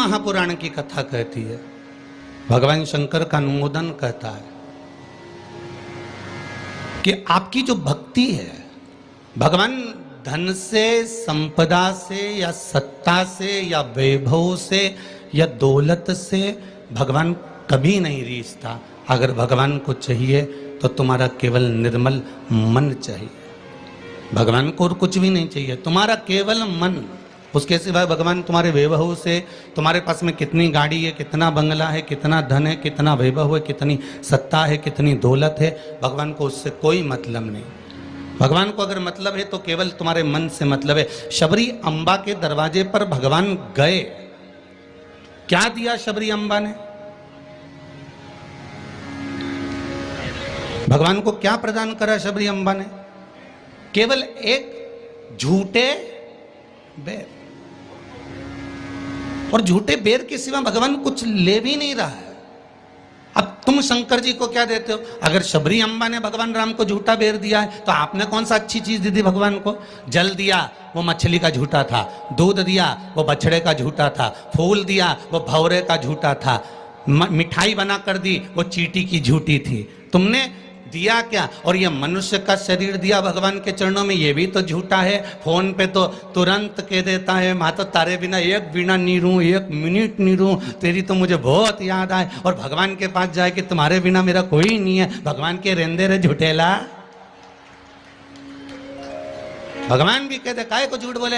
महापुराण की कथा कहती है, भगवान शंकर का अनुमोदन कहता है कि आपकी जो भक्ति है, भगवान धन से, संपदा से या सत्ता से या वैभव से या दौलत से भगवान कभी नहीं रीझता। अगर भगवान को चाहिए तो तुम्हारा केवल निर्मल मन चाहिए, भगवान को और कुछ भी नहीं चाहिए, तुम्हारा केवल मन। उसके सिवाय भगवान तुम्हारे वैभव से, तुम्हारे पास में कितनी गाड़ी है, कितना बंगला है, कितना धन है, कितना वैभव है, कितनी सत्ता है, कितनी दौलत है, भगवान को उससे कोई मतलब नहीं। भगवान को अगर मतलब है तो केवल तुम्हारे मन से मतलब है। शबरी अम्बा के दरवाजे पर भगवान गए, क्या दिया शबरी अम्बा ने? भगवान को क्या प्रदान करा शबरी अम्बा ने? केवल एक झूठे बेर, और झूठे बेर के सिवा भगवान कुछ ले भी नहीं रहा है। अब तुम शंकर जी को क्या देते हो? अगर शबरी अम्बा ने भगवान राम को झूठा बेर दिया है तो आपने कौन सा अच्छी चीज दी थी भगवान को? जल दिया वो मछली का झूठा था, दूध दिया वो बछड़े का झूठा था, फूल दिया वो भौरे का झूठा था, मिठाई बना कर दी वो चींटी की झूठी थी। तुमने दिया क्या? और ये मनुष्य का शरीर दिया भगवान के चरणों में, ये भी तो झूठा है। फोन पे तो तुरंत कह देता है, माँ तो तारे बिना एक बिना नहीं रहूं, एक मिनट नहीं रहूं, तेरी तो मुझे बहुत याद आए। और भगवान के पास जाए कि तुम्हारे बिना मेरा कोई नहीं है। भगवान के रेंदे रे झूठेला। भगवान भी कहते काहे को झूठ बोले?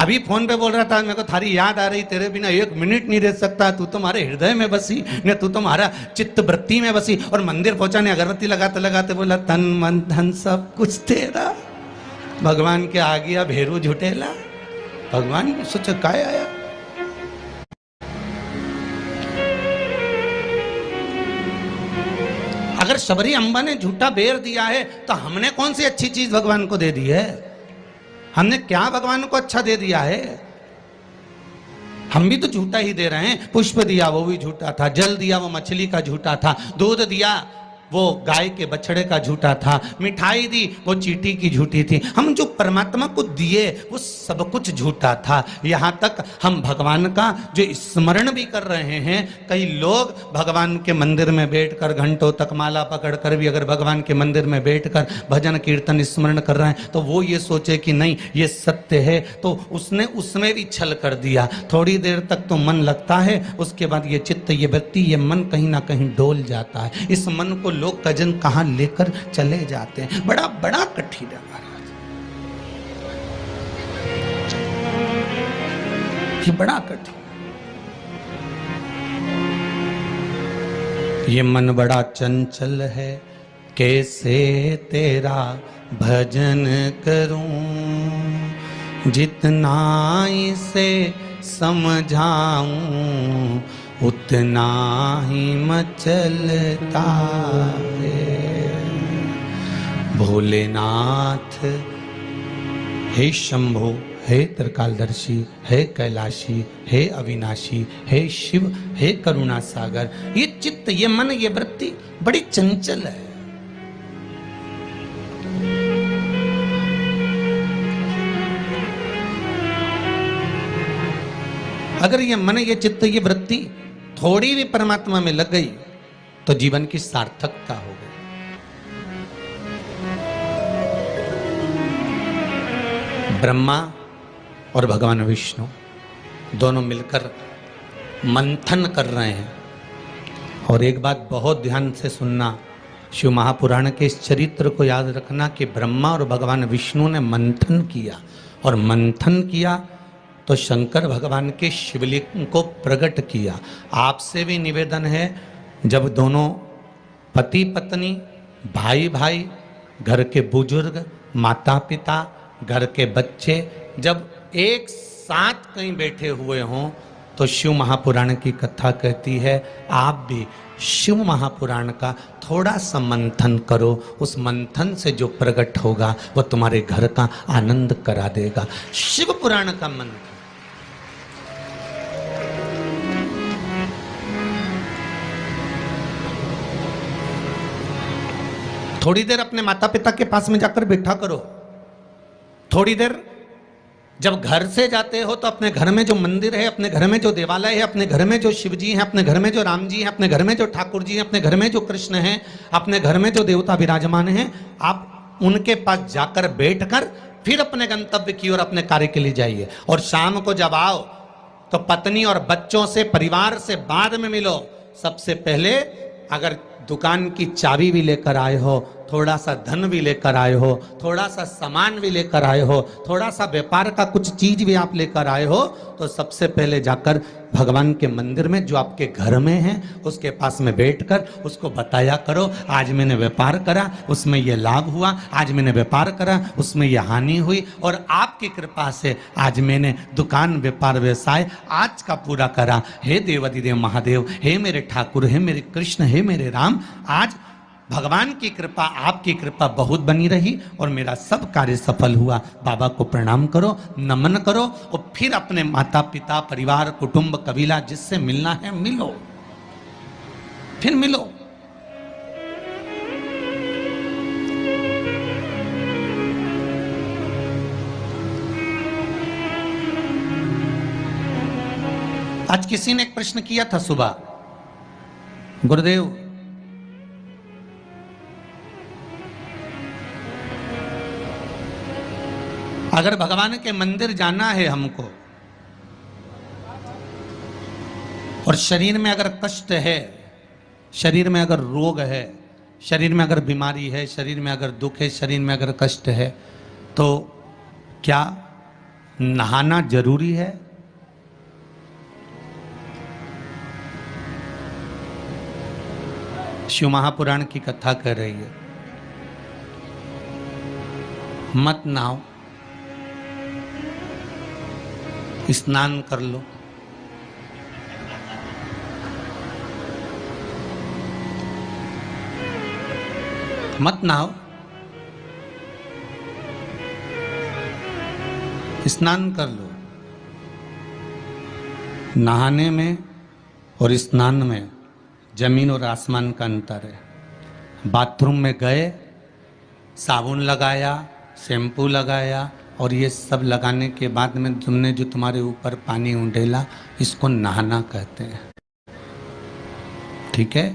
अभी फोन पे बोल रहा था, मेरे को थारी याद आ रही, तेरे बिना एक मिनट नहीं रह सकता, तू तुम्हारे हृदय में बसी ने, तू तुम्हारा चित्त वृत्ति में बसी। और मंदिर पहुंचा ने अगरबत्ती लगाते लगाते बोला तन मन धन सब कुछ तेरा। भगवान के आ गया भेरू झूठेला। भगवान सोचा काय आया। अगर शबरी अम्बा ने झूठा बेर दिया है तो हमने कौन सी अच्छी चीज भगवान को दे दी है? हमने क्या भगवान को अच्छा दे दिया है? हम भी तो झूठा ही दे रहे हैं। पुष्प दिया वो भी झूठा था, जल दिया वो मछली का झूठा था, दूध दिया वो गाय के बछड़े का झूठा था, मिठाई दी वो चींटी की झूठी थी। हम जो परमात्मा को दिए वो सब कुछ झूठा था। यहाँ तक हम भगवान का जो स्मरण भी कर रहे हैं, कई लोग भगवान के मंदिर में बैठकर घंटों तक माला पकड़कर भी अगर भगवान के मंदिर में बैठकर भजन कीर्तन स्मरण कर रहे हैं तो वो ये सोचे कि नहीं ये सत्य है, तो उसने उसमें भी छल कर दिया। थोड़ी देर तक तो मन लगता है, उसके बाद ये चित्त, ये वृत्ति, ये मन कहीं ना कहीं डोल जाता है। इस मन को लोग कजन कहां लेकर चले जाते हैं। बड़ा बड़ा कठिन है महाराज, ये बड़ा कठिन। ये मन बड़ा चंचल है, कैसे तेरा भजन करूं, जितना इसे समझाऊं उतना ही मचलता है। भोलेनाथ हे शंभो, हे त्रिकालदर्शी, हे कैलाशी, हे अविनाशी, हे शिव, हे करुणा सागर। ये चित्त, ये मन, ये वृत्ति बड़ी चंचल है। अगर ये मन, ये चित्त, ये वृत्ति थोड़ी भी परमात्मा में लग गई तो जीवन की सार्थकता हो गई। ब्रह्मा और भगवान विष्णु दोनों मिलकर मंथन कर रहे हैं। और एक बात बहुत ध्यान से सुनना, शिव महापुराण के इस चरित्र को याद रखना कि ब्रह्मा और भगवान विष्णु ने मंथन किया, और मंथन किया तो शंकर भगवान के शिवलिंग को प्रकट किया। आपसे भी निवेदन है, जब दोनों पति पत्नी, भाई भाई, घर के बुजुर्ग, माता पिता, घर के बच्चे जब एक साथ कहीं बैठे हुए हों तो शिव महापुराण की कथा कहती है आप भी शिव महापुराण का थोड़ा सा मंथन करो। उस मंथन से जो प्रकट होगा वो तुम्हारे घर का आनंद करा देगा। शिव पुराण का मंथन। थोड़ी देर अपने माता पिता के पास में जाकर बैठा करो, थोड़ी देर जब घर से जाते हो तो अपने घर में जो मंदिर है, अपने घर में जो देवालय है, अपने घर में जो शिव जी हैं, अपने घर में जो राम जी हैं, अपने घर में जो ठाकुर जी हैं, अपने घर में जो कृष्ण हैं, अपने घर में जो देवता विराजमान हैं, आप उनके पास जाकर बैठकर फिर अपने गंतव्य की ओर अपने कार्य के लिए जाइए। और शाम को जब आओ तो पत्नी और बच्चों से, परिवार से बाद में मिलो। सबसे पहले अगर दुकान की चाबी भी लेकर आए हो, थोड़ा सा धन भी लेकर आए हो, थोड़ा सा सामान भी लेकर आए हो, थोड़ा सा व्यापार का कुछ चीज भी आप लेकर आए हो, तो सबसे पहले जाकर भगवान के मंदिर में जो आपके घर में है उसके पास में बैठकर उसको बताया करो, आज मैंने व्यापार करा उसमें यह लाभ हुआ, आज मैंने व्यापार करा उसमें यह हानि हुई, और आपकी कृपा से आज मैंने दुकान व्यापार व्यवसाय आज का पूरा करा। हे देवाधिदेव महादेव, हे मेरे ठाकुर, हे मेरे कृष्ण, हे मेरे राम, आज भगवान की कृपा, आपकी कृपा बहुत बनी रही और मेरा सब कार्य सफल हुआ। बाबा को प्रणाम करो, नमन करो और फिर अपने माता पिता, परिवार, कुटुंब, कबीला जिससे मिलना है मिलो, फिर मिलो। आज किसी ने एक प्रश्न किया था सुबह, गुरुदेव अगर भगवान के मंदिर जाना है हमको और शरीर में अगर कष्ट है, शरीर में अगर रोग है, शरीर में अगर बीमारी है, शरीर में अगर दुख है, शरीर में अगर कष्ट है, तो क्या नहाना जरूरी है? शिव महापुराण की कथा कह रही है मत नहाओ, स्नान कर लो। मत नहाओ, स्नान कर लो। नहाने में और स्नान में जमीन और आसमान का अंतर है। बाथरूम में गए, साबुन लगाया, शैम्पू लगाया और ये सब लगाने के बाद में तुमने जो तुम्हारे ऊपर पानी उंडेला, इसको नहाना कहते हैं। ठीक है?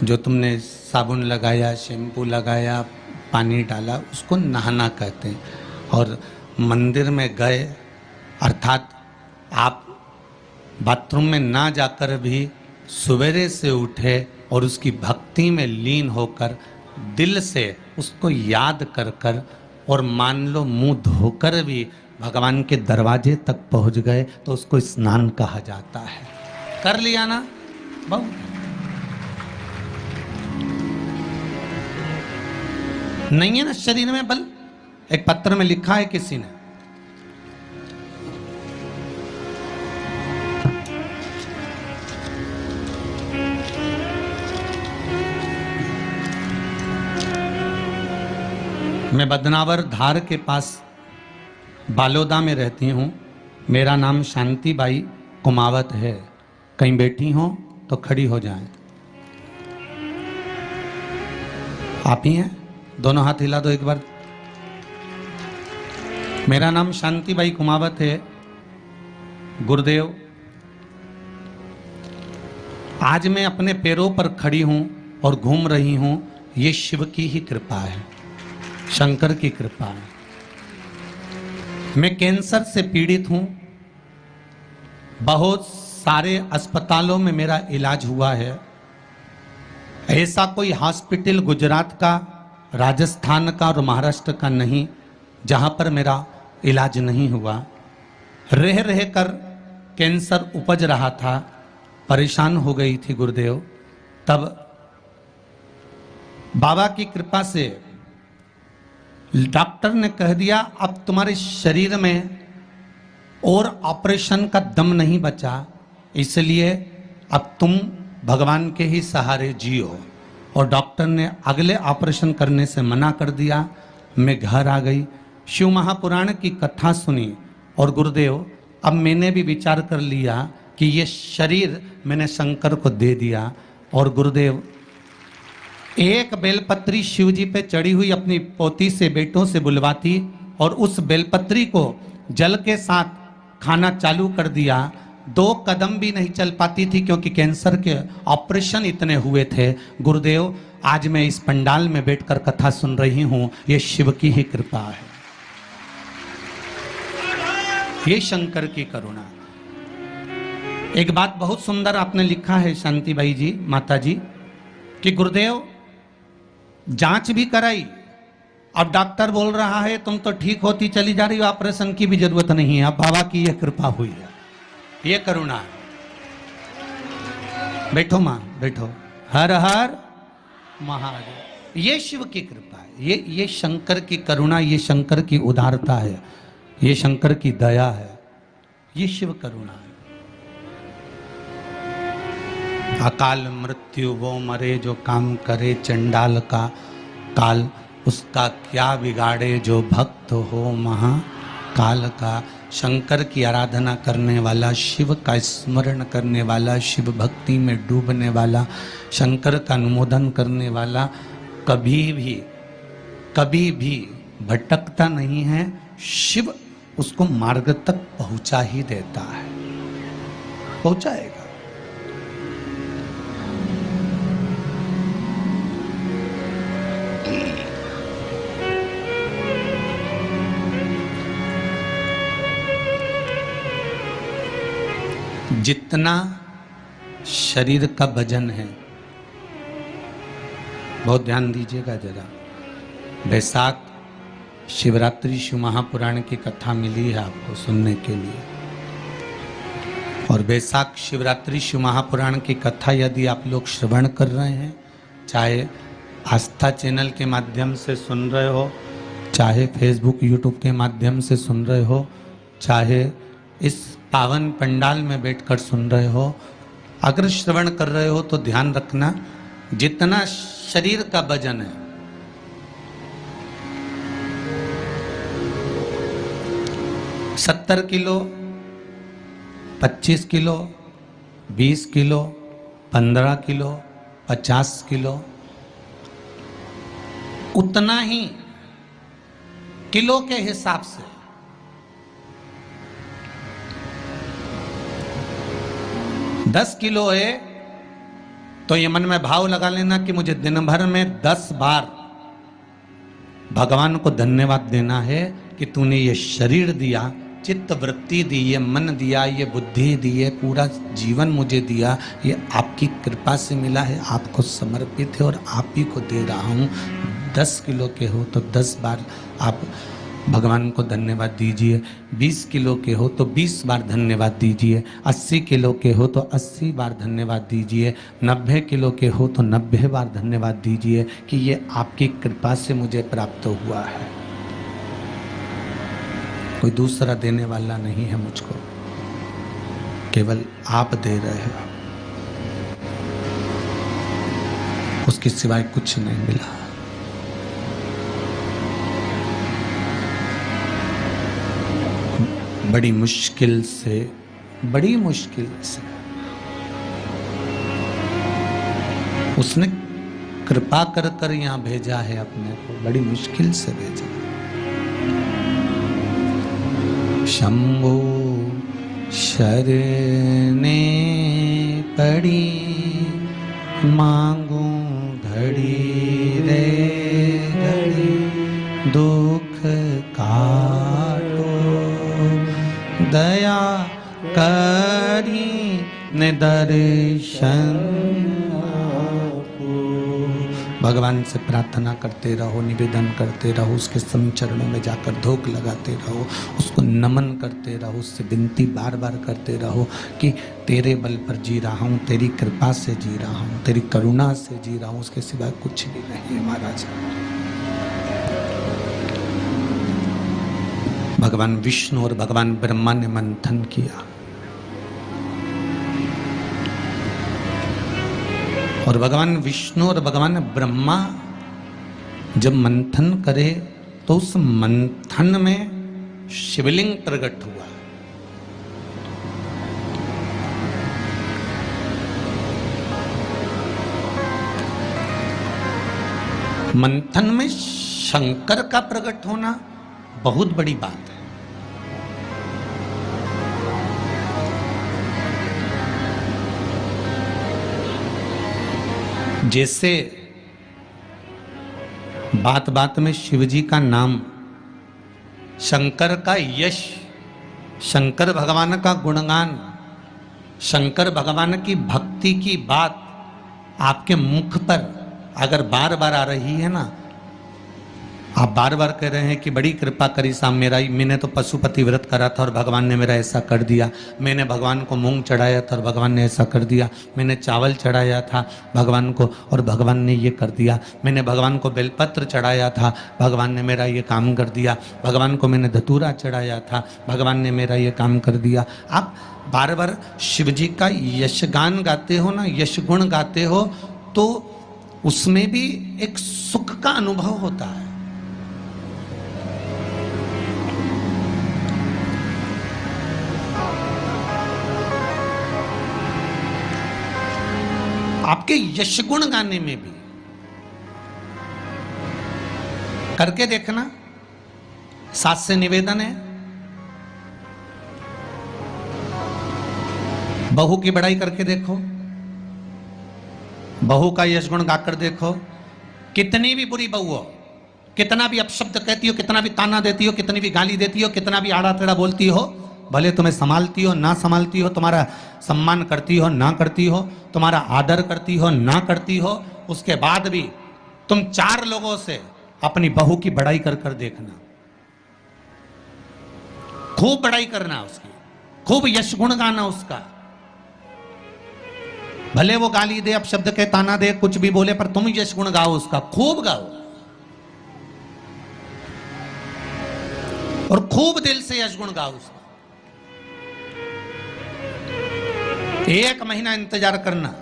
जो तुमने साबुन लगाया, शैम्पू लगाया, पानी डाला, उसको नहाना कहते हैं। और मंदिर में गए अर्थात आप बाथरूम में ना जाकर भी सवेरे से उठे और उसकी भक्ति में लीन होकर दिल से उसको याद कर कर और मान लो मुंह धोकर भी भगवान के दरवाजे तक पहुंच गए तो उसको स्नान कहा जाता है। कर लिया ना बहु? नहीं है ना शरीर में बल? एक पत्र में लिखा है किसी ने, मैं बदनावर धार के पास बालोदा में रहती हूँ। मेरा नाम शांति बाई कुमावत है। कहीं बैठी हो तो खड़ी हो जाएं। आप ही हैं? दोनों हाथ हिला दो एक बार। मेरा नाम शांति बाई कुमावत है। गुरुदेव, आज मैं अपने पैरों पर खड़ी हूँ और घूम रही हूँ, ये शिव की ही कृपा है, शंकर की कृपा है। मैं कैंसर से पीड़ित हूं, बहुत सारे अस्पतालों में मेरा इलाज हुआ है। ऐसा कोई हॉस्पिटल गुजरात का, राजस्थान का और महाराष्ट्र का नहीं जहां पर मेरा इलाज नहीं हुआ। रह रह कर कैंसर उपज रहा था, परेशान हो गई थी गुरुदेव। तब बाबा की कृपा से डॉक्टर ने कह दिया अब तुम्हारे शरीर में और ऑपरेशन का दम नहीं बचा, इसलिए अब तुम भगवान के ही सहारे जियो। और डॉक्टर ने अगले ऑपरेशन करने से मना कर दिया। मैं घर आ गई, शिव महापुराण की कथा सुनी और गुरुदेव अब मैंने भी विचार कर लिया कि ये शरीर मैंने शंकर को दे दिया। और गुरुदेव एक बेलपत्री शिव जी पे चढ़ी हुई अपनी पोती से, बेटों से बुलवाती और उस बेलपत्री को जल के साथ खाना चालू कर दिया, 2 कदम भी नहीं चल पाती थी क्योंकि कैंसर के ऑपरेशन इतने हुए थे। गुरुदेव, आज मैं इस पंडाल में बैठकर कथा सुन रही हूं, ये शिव की ही कृपा है, ये शंकर की करुणा। एक बात बहुत सुंदर आपने लिखा है शांतिबाई जी, माता जी, कि गुरुदेव जांच भी कराई, अब डॉक्टर बोल रहा है तुम तो ठीक होती चली जा रही हो, ऑपरेशन की भी जरूरत नहीं है, अब बाबा की यह कृपा हुई है, ये करुणा है। बैठो मां, बैठो। हर हर महादेव। ये शिव की कृपा है, ये शंकर की करुणा, ये शंकर की उदारता है, ये शंकर की दया है, ये शिव करुणा है। अकाल मृत्यु वो मरे जो काम करे, चंडाल का काल उसका क्या बिगाड़े, जो भक्त हो महाकाल का। शंकर की आराधना करने वाला, शिव का स्मरण करने वाला, शिव भक्ति में डूबने वाला, शंकर का अनुमोदन करने वाला कभी भी भटकता नहीं है। शिव उसको मार्ग तक पहुंचा ही देता है, पहुंचाएगा। जितना शरीर का वजन है, बहुत ध्यान दीजिएगा जरा। बैसाख शिवरात्रि शिव महापुराण की कथा मिली है आपको सुनने के लिए, और बैसाख शिवरात्रि शिव महापुराण की कथा यदि आप लोग श्रवण कर रहे हैं, चाहे आस्था चैनल के माध्यम से सुन रहे हो, चाहे फेसबुक यूट्यूब के माध्यम से सुन रहे हो, चाहे इस पावन पंडाल में बैठकर सुन रहे हो, अगर श्रवण कर रहे हो तो ध्यान रखना, जितना शरीर का वजन है, सत्तर kilo, 25 kilo, 20 kilo, 15 kilo, 50 kilo, उतना ही किलो के हिसाब से 10 किलो है तो ये मन में भाव लगा लेना कि मुझे दिन भर में 10 बार भगवान को धन्यवाद देना है कि तूने ये शरीर दिया, चित्त वृत्ति दी, ये मन दिया, ये बुद्धि दी, ये पूरा जीवन मुझे दिया, ये आपकी कृपा से मिला है, आपको समर्पित है और आप ही को दे रहा हूँ। 10 किलो के हो तो 10 बार आप भगवान को धन्यवाद दीजिए, 20 किलो के हो तो 20 बार धन्यवाद दीजिए, 80 किलो के हो तो 80 बार धन्यवाद दीजिए, 90 किलो के हो तो 90 बार धन्यवाद दीजिए कि ये आपकी कृपा से मुझे प्राप्त हुआ है, कोई दूसरा देने वाला नहीं है मुझको, केवल आप दे रहे हो, उसके सिवाय कुछ नहीं मिला। बड़ी मुश्किल से उसने कृपा कर कर यहाँ भेजा है अपने को, बड़ी मुश्किल से भेजा। शंभो शरणे पड़ी, मांगू घड़ी रे घड़ी, दुख काटो दया करी ने दर्शन। भगवान से प्रार्थना करते रहो, निवेदन करते रहो, उसके चरणों में जाकर धोख लगाते रहो, उसको नमन करते रहो, उससे विनती बार बार करते रहो कि तेरे बल पर जी रहा हूँ, तेरी कृपा से जी रहा हूँ, तेरी करुणा से जी रहा हूँ, उसके सिवाय कुछ भी नहीं है महाराज। भगवान विष्णु और भगवान ब्रह्मा ने मंथन किया और भगवान विष्णु और भगवान ब्रह्मा जब मंथन करे तो उस मंथन में शिवलिंग प्रकट हुआ। मंथन में शंकर का प्रकट होना बहुत बड़ी बात है। जैसे बात बात में शिवजी का नाम, शंकर का यश, शंकर भगवान का गुणगान, शंकर भगवान की भक्ति की बात आपके मुख पर अगर बार बार आ रही है ना, आप बार बार कह रहे हैं कि बड़ी कृपा करी साहब, मैंने तो पशुपति व्रत करा था और भगवान ने मेरा ऐसा कर दिया, मैंने भगवान को मूंग चढ़ाया था और भगवान ने ऐसा कर दिया, मैंने चावल चढ़ाया था भगवान को और भगवान ने ये कर दिया, मैंने भगवान को बेलपत्र चढ़ाया था, भगवान ने मेरा ये काम कर दिया, भगवान को मैंने धतूरा चढ़ाया था, भगवान ने मेरा ये काम कर दिया। आप बार बार शिव जी का यशगान गाते हो ना, यश गुण गाते हो, तो उसमें भी एक सुख का अनुभव होता है। आपके यश गुण गाने में भी करके देखना। सास से निवेदन है, बहू की बड़ाई करके देखो, बहू का यश गुण गाकर देखो। कितनी भी बुरी बहू हो, कितना भी अपशब्द कहती हो, कितना भी ताना देती हो, कितनी भी गाली देती हो, कितना भी आड़ा टेढ़ा बोलती हो, भले तुम्हें संभालती हो ना संभालती हो, तुम्हारा सम्मान करती हो ना करती हो, तुम्हारा आदर करती हो ना करती हो, उसके बाद भी तुम 4 लोगों से अपनी बहू की बड़ाई कर कर देखना। खूब बड़ाई करना उसकी, खूब यश गुण गाना उसका। भले वो गाली दे, अपशब्द के ताना दे, कुछ भी बोले, पर तुम यश गुण गाओ उसका, खूब गाओ और खूब दिल से यश गुण गाओ उसका। 1 महीना इंतजार करना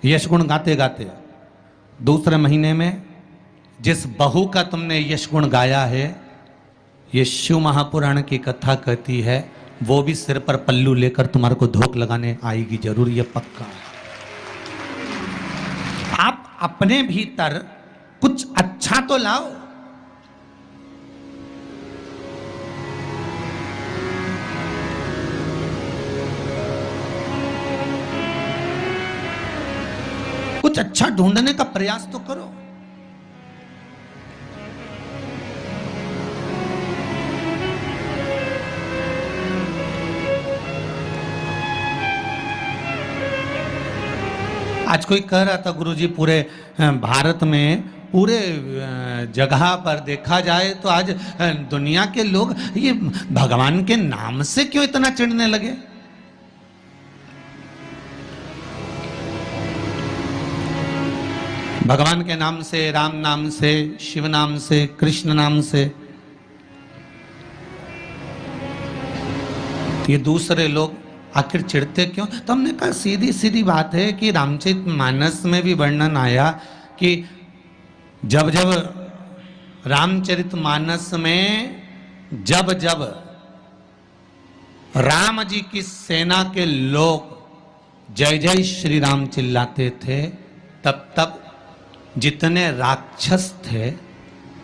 यश गुण गाते गाते। दूसरे महीने में जिस बहू का तुमने यश गुण गाया है, ये शिव महापुराण की कथा कहती है, वो भी सिर पर पल्लू लेकर तुम्हारे को धोख लगाने आएगी जरूर, ये पक्का है। आप अपने भीतर कुछ अच्छा तो लाओ। कुछ अच्छा ढूंढने का प्रयास तो करो। आज कोई कह रहा था गुरुजी, पूरे भारत में, पूरे जगह पर देखा जाए तो आज दुनिया के लोग ये भगवान के नाम से क्यों इतना चिढ़ने लगे। भगवान के नाम से, राम नाम से, शिव नाम से, कृष्ण नाम से, ये दूसरे लोग आखिर चिढ़ते क्यों? तो हमने कहा सीधी सीधी बात है कि रामचरितमानस में भी वर्णन आया कि जब जब रामचरितमानस में जब जब राम जी की सेना के लोग जय जय श्री राम चिल्लाते थे, तब तब जितने राक्षस थे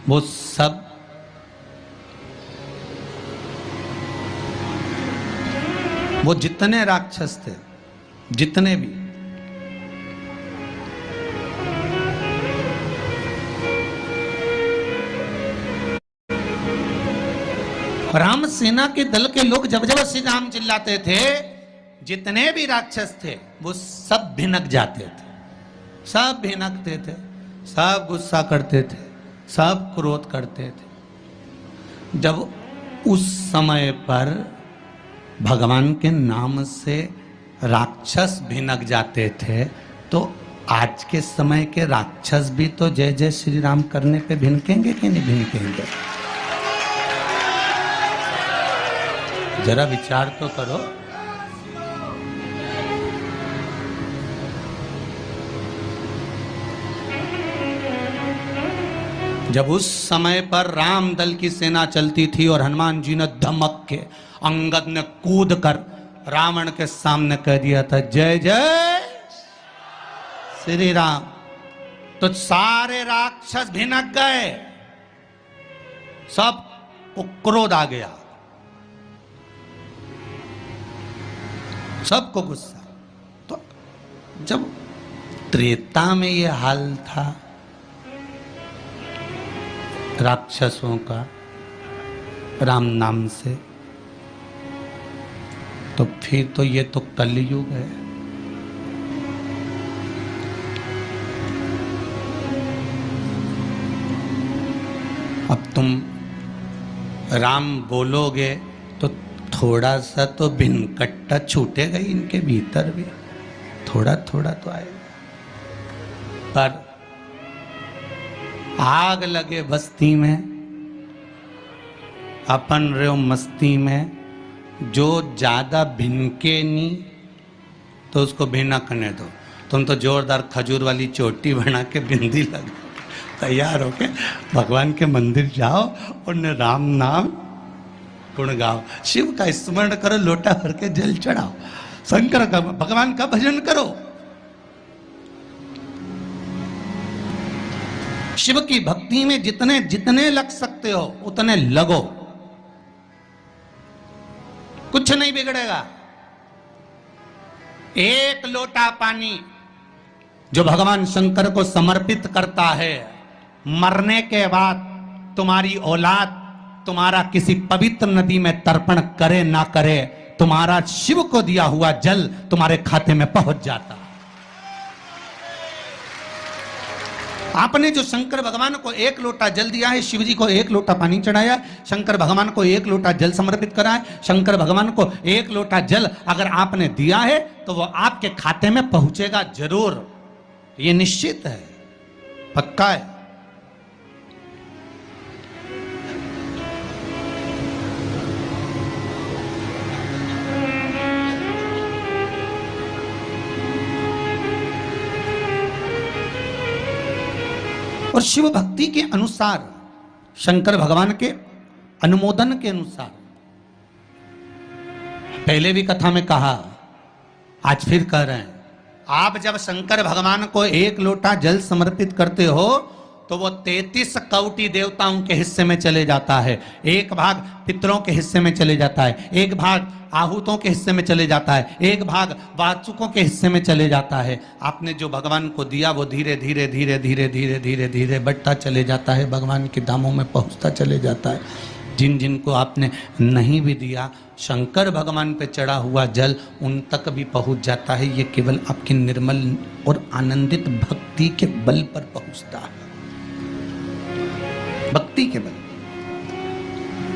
वो सब जितने राक्षस थे, जितने भी, राम सेना के दल के लोग जब जब श्री राम चिल्लाते थे, जितने भी राक्षस थे वो सब भिनक जाते थे, सब भिनकते थे, सब गुस्सा करते थे, सब क्रोध करते थे। जब उस समय पर भगवान के नाम से राक्षस भिनक जाते थे, तो आज के समय के राक्षस भी तो जय जय श्री राम करने पे भिनकेंगे कि नहीं भिनकेंगे? जरा विचार तो करो। जब उस समय पर राम दल की सेना चलती थी और हनुमान जी ने धमक के, अंगद ने कूद कर रावण के सामने कह दिया था जय जय श्री राम, तो सारे राक्षस भिनक गए, सब को क्रोध आ गया, सबको गुस्सा। तो जब त्रेता में ये हाल था राक्षसों का राम नाम से, तो फिर तो ये तो कलयुग है। अब तुम राम बोलोगे तो थोड़ा सा तो भिनकट्टा छूटेगा ही इनके भीतर भी, थोड़ा थोड़ा तो आएगा। पर आग लगे बस्ती में, अपन रहो मस्ती में, जो ज्यादा भिनके नहीं तो उसको भिनकने दो। तुम तो जोरदार खजूर वाली चोटी बना के बिंदी लगा तैयार होके भगवान के मंदिर जाओ और राम नाम गुण गाओ, शिव का स्मरण करो, लोटा भर के जल चढ़ाओ, शंकर का भगवान का भजन करो। शिव की भक्ति में जितने जितने लग सकते हो उतने लगो, कुछ नहीं बिगड़ेगा। एक लोटा पानी जो भगवान शंकर को समर्पित करता है, मरने के बाद तुम्हारी औलाद तुम्हारा किसी पवित्र नदी में तर्पण करे ना करे, तुम्हारा शिव को दिया हुआ जल तुम्हारे खाते में पहुंच जाता। आपने जो शंकर भगवान को एक लोटा जल दिया है, शिव जी को एक लोटा पानी चढ़ाया, शंकर भगवान को एक लोटा जल समर्पित करा है, शंकर भगवान को एक लोटा जल अगर आपने दिया है तो वो आपके खाते में पहुंचेगा जरूर, ये निश्चित है, पक्का है। और शिव भक्ति के अनुसार, शंकर भगवान के अनुमोदन के अनुसार, पहले भी कथा में कहा, आज फिर कह रहे हैं, आप जब शंकर भगवान को एक लोटा जल समर्पित करते हो तो वो 33 कौटि देवताओं के हिस्से में चले जाता है, एक भाग पितरों के हिस्से में चले जाता है, एक भाग आहूतों के हिस्से में चले जाता है, एक भाग वाचुकों के हिस्से में चले जाता है। आपने जो भगवान को दिया वो धीरे धीरे धीरे धीरे धीरे धीरे धीरे बढ़ता चले जाता है, भगवान के धामों में पहुंचता चले जाता है। जिन जिन को आपने नहीं भी दिया, शंकर भगवान पे चढ़ा हुआ जल उन तक भी पहुंच जाता है। ये केवल आपकी निर्मल और आनंदित भक्ति के बल पर पहुंचता है, भक्ति के बल।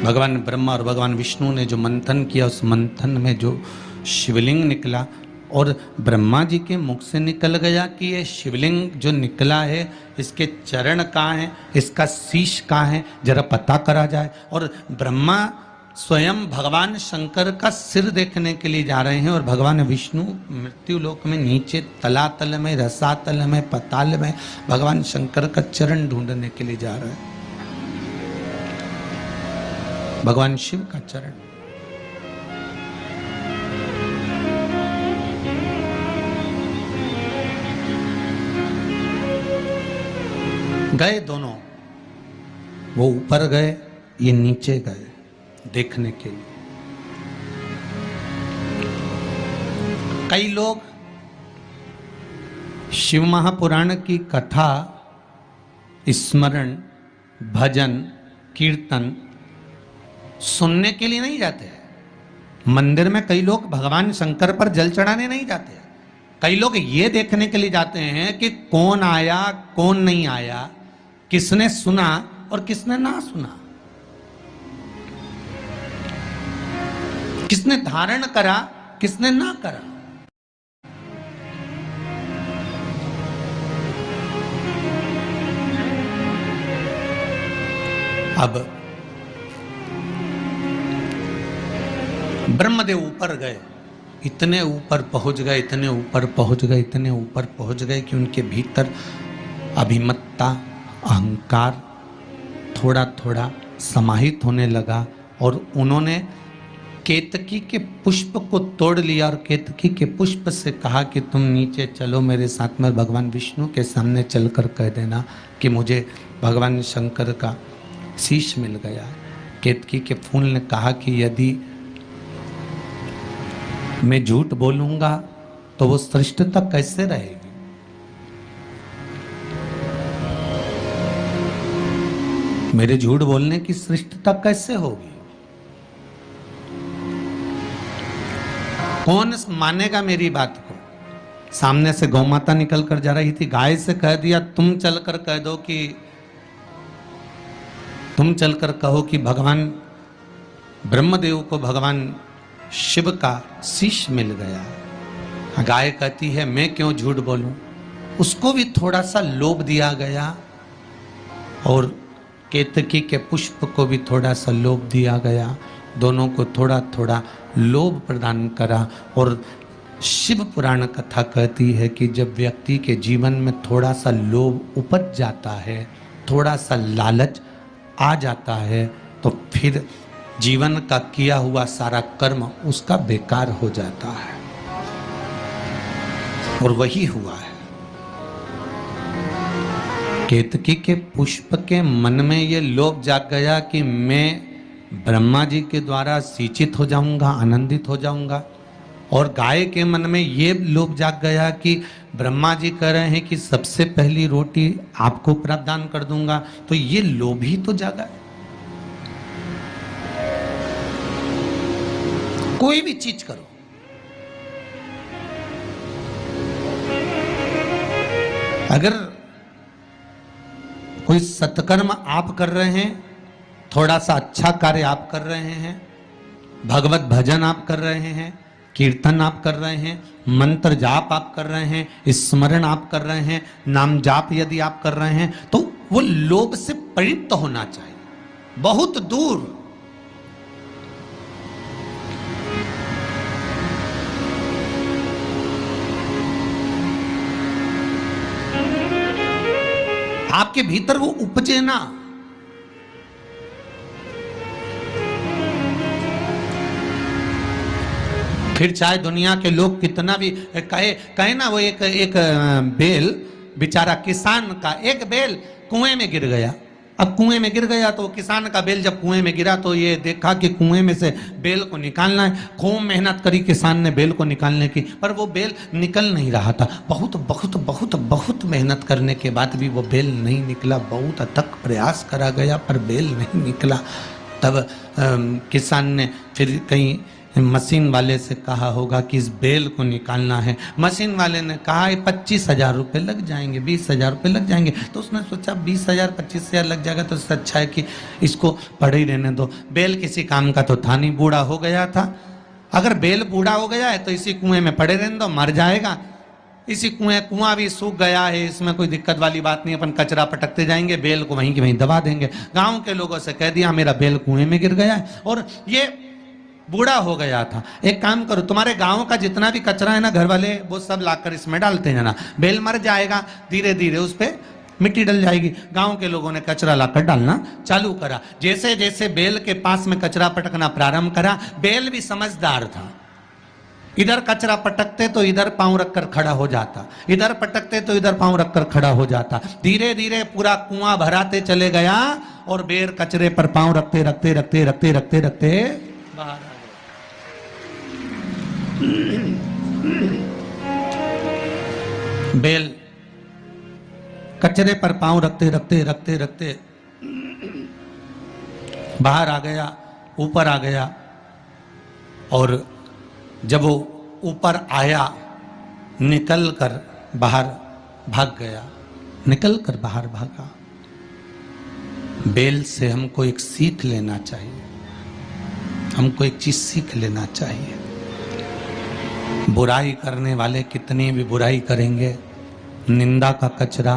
भगवान ब्रह्मा और भगवान विष्णु ने जो मंथन किया, उस मंथन में जो शिवलिंग निकला, और ब्रह्मा जी के मुख से निकल गया कि ये शिवलिंग जो निकला है इसके चरण कहाँ हैं, इसका शीश कहाँ है, जरा पता करा जाए। और ब्रह्मा स्वयं भगवान शंकर का सिर देखने के लिए जा रहे हैं, और भगवान विष्णु मृत्यु लोक में नीचे तलातल में, रसातल में, पताल में भगवान शंकर का चरण ढूंढने के लिए जा रहे हैं, भगवान शिव का चरण। गए दोनों, वो ऊपर गए, ये नीचे गए देखने के लिए। कई लोग शिव महापुराण की कथा, स्मरण, भजन, कीर्तन सुनने के लिए नहीं जाते हैं। मंदिर में कई लोग भगवान शंकर पर जल चढ़ाने नहीं जाते हैं। कई लोग ये देखने के लिए जाते हैं कि कौन आया कौन नहीं आया, किसने सुना और किसने ना सुना, किसने धारण करा किसने ना करा। अब ब्रह्मदेव ऊपर गए, इतने ऊपर पहुंच गए, इतने ऊपर पहुंच गए, इतने ऊपर पहुंच गए कि उनके भीतर अभिमत्ता, अहंकार थोड़ा थोड़ा समाहित होने लगा, और उन्होंने केतकी के पुष्प को तोड़ लिया और केतकी के पुष्प से कहा कि तुम नीचे चलो मेरे साथ में, भगवान विष्णु के सामने चलकर कह देना कि मुझे भगवान शंकर का शीश मिल गया। केतकी के फूल ने कहा कि यदि मैं झूठ बोलूंगा तो वो श्रेष्ठता कैसे रहेगी? मेरे झूठ बोलने की श्रेष्ठता कैसे होगी? कौन मानेगा मेरी बात को? सामने से गौ माता निकल कर जा रही थी, गाय से कह दिया तुम चलकर कह दो कि तुम चलकर कहो कि भगवान ब्रह्मदेव को भगवान शिव का शीश मिल गया। गाय कहती है मैं क्यों झूठ बोलूं? उसको भी थोड़ा सा लोभ दिया गया और केतकी के पुष्प को भी थोड़ा सा लोभ दिया गया। दोनों को थोड़ा थोड़ा लोभ प्रदान करा। और शिव पुराण कथा कहती है कि जब व्यक्ति के जीवन में थोड़ा सा लोभ उपज जाता है, थोड़ा सा लालच आ जाता है, तो फिर जीवन का किया हुआ सारा कर्म उसका बेकार हो जाता है। और वही हुआ है। केतकी के पुष्प के मन में ये लोभ जाग गया कि मैं ब्रह्मा जी के द्वारा सिंचित हो जाऊंगा, आनंदित हो जाऊंगा। और गाय के मन में ये लोभ जाग गया कि ब्रह्मा जी कह रहे हैं कि सबसे पहली रोटी आपको प्रदान कर दूंगा, तो ये लोभ ही तो जागा है। कोई भी चीज करो, अगर कोई सत्कर्म आप कर रहे हैं, थोड़ा सा अच्छा कार्य आप कर रहे हैं, भगवत भजन आप कर रहे हैं, कीर्तन आप कर रहे हैं, मंत्र जाप आप कर रहे हैं, स्मरण आप कर रहे हैं, नाम जाप यदि आप कर रहे हैं, तो वो लोभ से परित होना चाहिए, बहुत दूर। आपके भीतर वो उपजे ना। फिर चाहे दुनिया के लोग कितना भी कहे ना, वो एक बेल बेचारा किसान का एक बेल कुएं में गिर गया। अब कुएं में गिर गया तो किसान का बेल जब कुएं में गिरा तो ये देखा कि कुएं में से बेल को निकालना है। खूब मेहनत करी किसान ने बेल को निकालने की, पर वो बेल निकल नहीं रहा था। बहुत बहुत बहुत बहुत मेहनत करने के बाद भी वो बेल नहीं निकला। बहुत अथक प्रयास करा गया पर बेल नहीं निकला। तब किसान ने फिर कहीं मशीन वाले से कहा होगा कि इस बेल को निकालना है। मशीन वाले ने कहा 25,000 रुपये लग जाएंगे, 20,000 रुपये लग जाएंगे। तो उसने सोचा 20,000 25,000 लग जाएगा तो इससे अच्छा है कि इसको पड़े ही रहने दो। बेल किसी काम का तो था नहीं, बूढ़ा हो गया था। अगर बेल बूढ़ा हो गया है तो इसी कुएं में पड़े रहने दो, मर जाएगा। इसी कुआं भी सूख गया है, इसमें कोई दिक्कत वाली बात नहीं, अपन कचरा पटकते जाएंगे, बेल को वहीं की वहीं दबा देंगे। गाँव के लोगों से कह दिया मेरा बेल कुएं में गिर गया है और ये बूढ़ा हो गया था। एक काम करो, तुम्हारे गांव का जितना भी कचरा है ना, घर वाले वो सब लाकर इसमें डालते हैं ना, बेल मर जाएगा, धीरे धीरे उस पे मिट्टी डल जाएगी। गांव के लोगों ने कचरा लाकर डालना चालू करा। जैसे जैसे बेल के पास में कचरा पटकना प्रारंभ करा, बेल भी समझदार था। इधर कचरा पटकते तो इधर पांव रखकर खड़ा हो जाता, इधर पटकते तो इधर पांव रखकर खड़ा हो जाता। धीरे धीरे पूरा कुआं भराते चले गया और बेर कचरे पर पांव रखते रखते रखते रखते रखते रखते बाहर। बेल कचरे पर पांव रखते रखते रखते रखते बाहर आ गया, ऊपर आ गया। और जब वो ऊपर आया, निकल कर बाहर भाग गया, निकल कर बाहर भागा। बेल से हमको एक सीख लेना चाहिए, हमको एक चीज सीख लेना चाहिए। बुराई करने वाले कितनी भी बुराई करेंगे, निंदा का कचरा,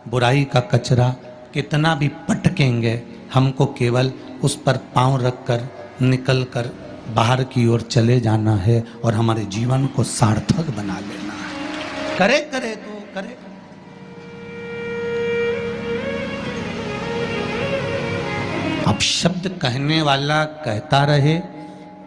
बुराई का कचरा कितना भी पटकेंगे, हमको केवल उस पर पांव रखकर निकल कर बाहर की ओर चले जाना है और हमारे जीवन को सार्थक बना लेना है। करे करे तो करे। अब शब्द कहने वाला कहता रहे,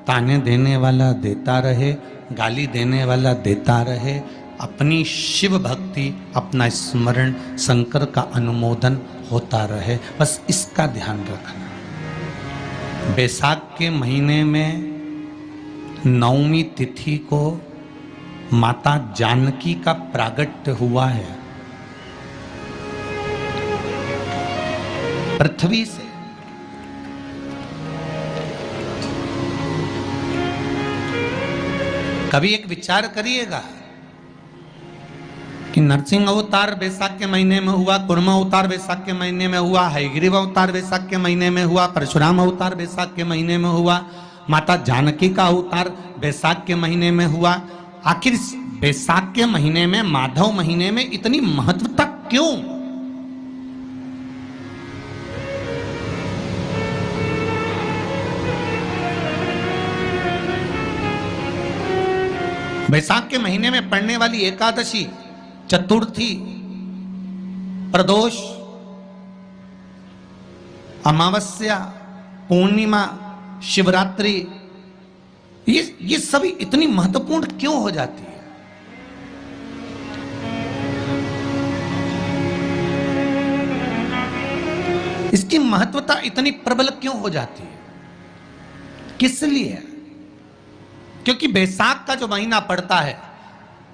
ताने देने वाला देता रहे, गाली देने वाला देता रहे। अपनी शिव भक्ति, अपना स्मरण, शंकर का अनुमोदन होता रहे, बस इसका ध्यान रखना। बैसाख के महीने में नवमी तिथि को माता जानकी का प्रागट्य हुआ है पृथ्वी से। कभी एक विचार करिएगा कि नरसिंह अवतार बैसाख के महीने में हुआ, कुर्मा अवतार बैसाख के महीने में हुआ, हयग्रीव अवतार बैसाख के महीने में हुआ, परशुराम अवतार बैसाख के महीने में हुआ, माता जानकी का अवतार बैसाख के महीने में हुआ। आखिर इस बैसाख के महीने में, माधव महीने में इतनी महत्वता क्यों? बैसाख के महीने में पड़ने वाली एकादशी, चतुर्थी, प्रदोष, अमावस्या, पूर्णिमा, शिवरात्रि, ये सभी इतनी महत्वपूर्ण क्यों हो जाती है? इसकी महत्वता इतनी प्रबल क्यों हो जाती है? किस लिए? क्योंकि बैसाख का जो महीना पड़ता है,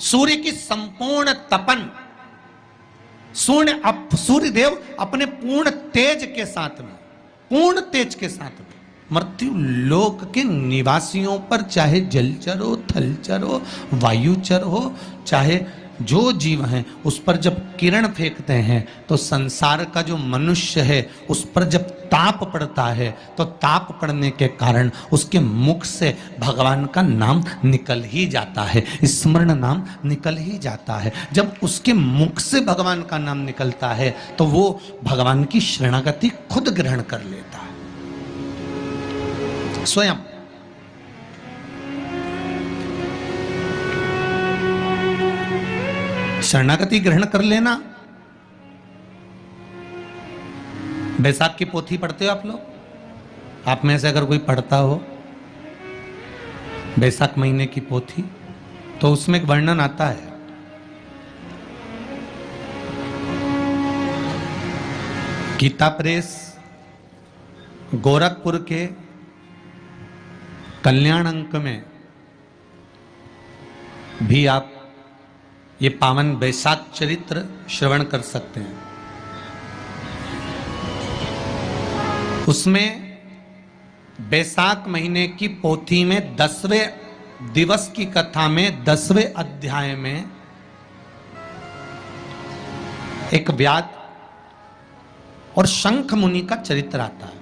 सूर्य की संपूर्ण तपन, सूर्य देव अपने पूर्ण तेज के साथ में, पूर्ण तेज के साथ में मृत्यु लोक के निवासियों पर, चाहे जलचर हो, थलचर हो, वायुचर हो, चाहे जो जीव हैं, उस पर जब किरण फेंकते हैं तो संसार का जो मनुष्य है उस पर जब ताप पड़ता है तो ताप पड़ने के कारण उसके मुख से भगवान का नाम निकल ही जाता है, स्मरण नाम निकल ही जाता है। जब उसके मुख से भगवान का नाम निकलता है तो वो भगवान की शरणागति खुद ग्रहण कर लेता है स्वयं। शरणागति ग्रहण कर लेना। बैसाख की पोथी पढ़ते हो आप लोग? आप में से अगर कोई पढ़ता हो बैसाख महीने की पोथी, तो उसमें एक वर्णन आता है गीता प्रेस गोरखपुर के कल्याण अंक में भी आप ये पावन बैसाख चरित्र श्रवण कर सकते हैं। उसमें बैसाख महीने की पोथी में 10वें दिवस की कथा में 10वें अध्याय में एक व्याध और शंख मुनि का चरित्र आता है।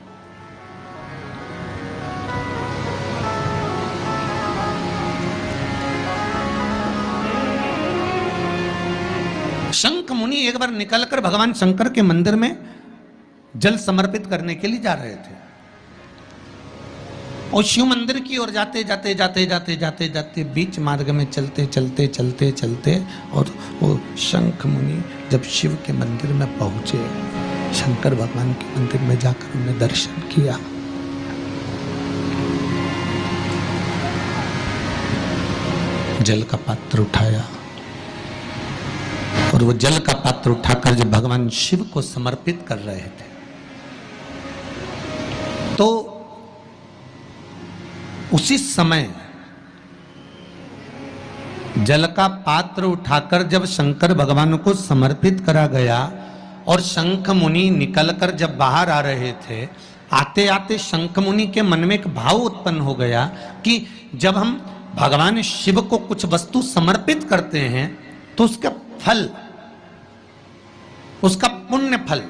शंख मुनि एक बार निकलकर भगवान शंकर के मंदिर में जल समर्पित करने के लिए जा रहे थे और शिव मंदिर की ओर जाते जाते जाते जाते जाते जाते बीच मार्ग में चलते चलते चलते चलते और वो शंख मुनि जब शिव के मंदिर में पहुंचे, शंकर भगवान के मंदिर में जाकर उन्हें दर्शन किया, जल का पात्र उठाया और वो जल का पात्र उठाकर जब भगवान शिव को समर्पित कर रहे थे तो उसी समय जल का पात्र उठाकर जब शंकर भगवान को समर्पित करा गया और शंख मुनि निकलकर जब बाहर आ रहे थे, आते आते शंख मुनि के मन में एक भाव उत्पन्न हो गया कि जब हम भगवान शिव को कुछ वस्तु समर्पित करते हैं तो उसका फल, उसका पुण्य फल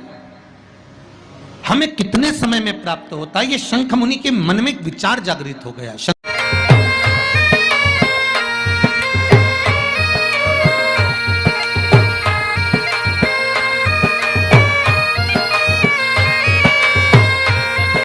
हमें कितने समय में प्राप्त होता है। ये शंख मुनि के मन में एक विचार जागृत हो गया।